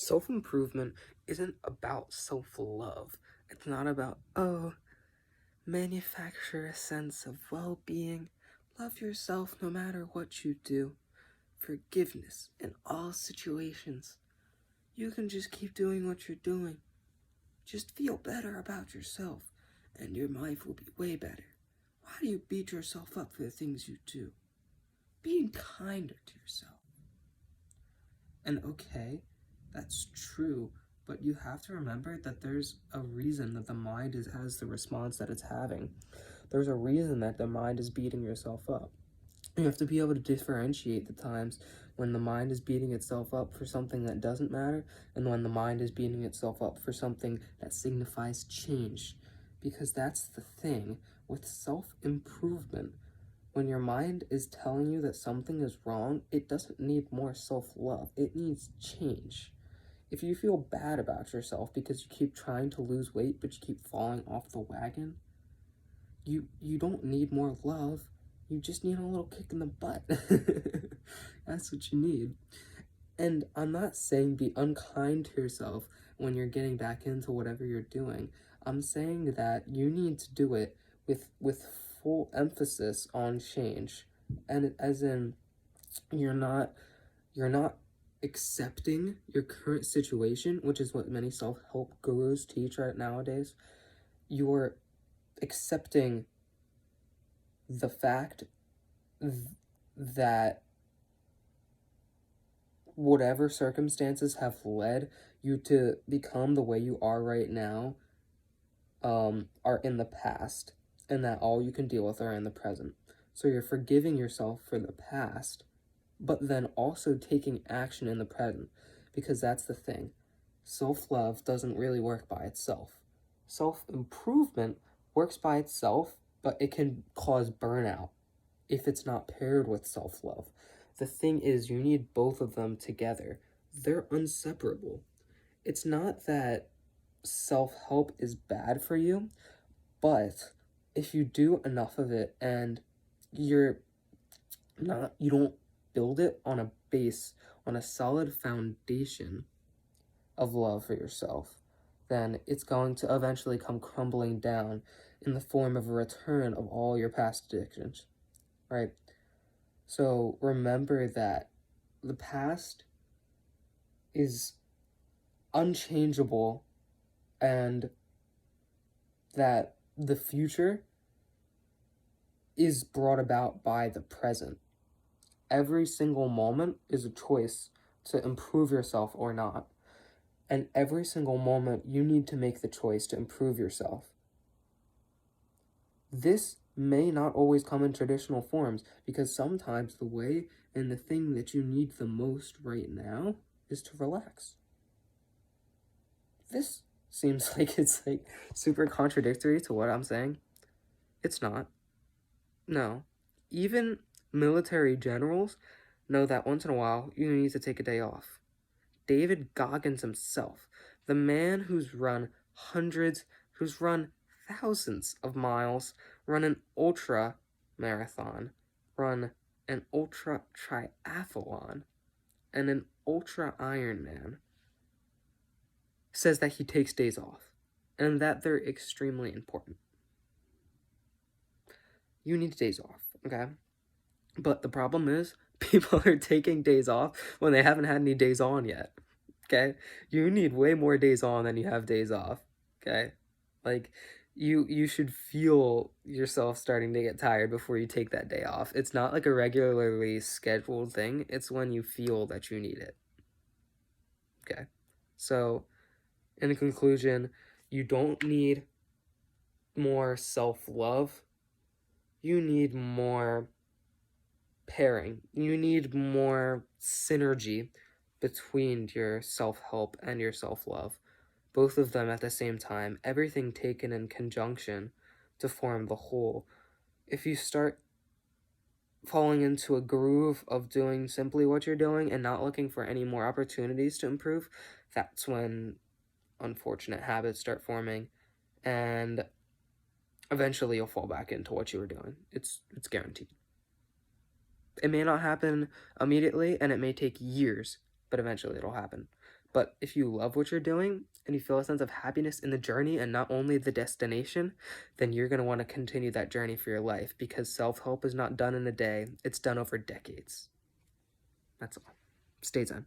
Self-improvement isn't about self-love. It's not about, oh, manufacture a sense of well-being, love yourself no matter what you do, forgiveness in all situations. You can just keep doing what you're doing. Just feel better about yourself, and your life will be way better. Why do you beat yourself up for the things you do? Being kinder to yourself. And okay, that's true, but you have to remember that there's a reason that the mind has the response that it's having. There's a reason that the mind is beating yourself up. You have to be able to differentiate the times when the mind is beating itself up for something that doesn't matter and when the mind is beating itself up for something that signifies change. Because that's the thing with self-improvement. When your mind is telling you that something is wrong, it doesn't need more self-love. It needs change. If you feel bad about yourself because you keep trying to lose weight but you keep falling off the wagon, you don't need more love. You just need a little kick in the butt. That's what you need. And I'm not saying be unkind to yourself when you're getting back into whatever you're doing. I'm saying that you need to do it with full emphasis on change. And as in you're not accepting your current situation, which is what many self-help gurus teach right nowadays. You're accepting the fact that whatever circumstances have led you to become the way you are right now are in the past, and that all you can deal with are in the present. So you're forgiving yourself for the past, but then also taking action in the present, because that's the thing. Self-love doesn't really work by itself. Self-improvement works by itself, but it can cause burnout if it's not paired with self-love. The thing is, you need both of them together. They're inseparable. It's not that self-help is bad for you, but if you do enough of it and you don't build it on a base, on a solid foundation of love for yourself, then it's going to eventually come crumbling down in the form of a return of all your past addictions, right? So remember that the past is unchangeable and that the future is brought about by the present. Every single moment is a choice to improve yourself or not. And every single moment you need to make the choice to improve yourself. This may not always come in traditional forms, because sometimes the way and the thing that you need the most right now is to relax. This seems like it's super contradictory to what I'm saying. It's not. No. Even military generals know that once in a while you need to take a day off. David Goggins himself, the man who's run thousands of miles, run an ultra marathon, run an ultra triathlon, and an ultra Ironman, says that he takes days off, and that they're extremely important. You need days off, okay? But the problem is, people are taking days off when they haven't had any days on yet, okay? You need way more days on than you have days off, okay? Like, you should feel yourself starting to get tired before you take that day off. It's not like a regularly scheduled thing. It's when you feel that you need it, okay? So, in conclusion, you don't need more self-love. You need more pairing. You need more synergy between your self-help and your self-love. Both of them at the same time, everything taken in conjunction to form the whole. If you start falling into a groove of doing simply what you're doing and not looking for any more opportunities to improve, that's when unfortunate habits start forming, and eventually you'll fall back into what you were doing. It's guaranteed. It may not happen immediately, and it may take years, but eventually it'll happen. But if you love what you're doing and you feel a sense of happiness in the journey and not only the destination, then you're going to want to continue that journey for your life, because self-help is not done in a day. It's done over decades. That's all. Stay zen.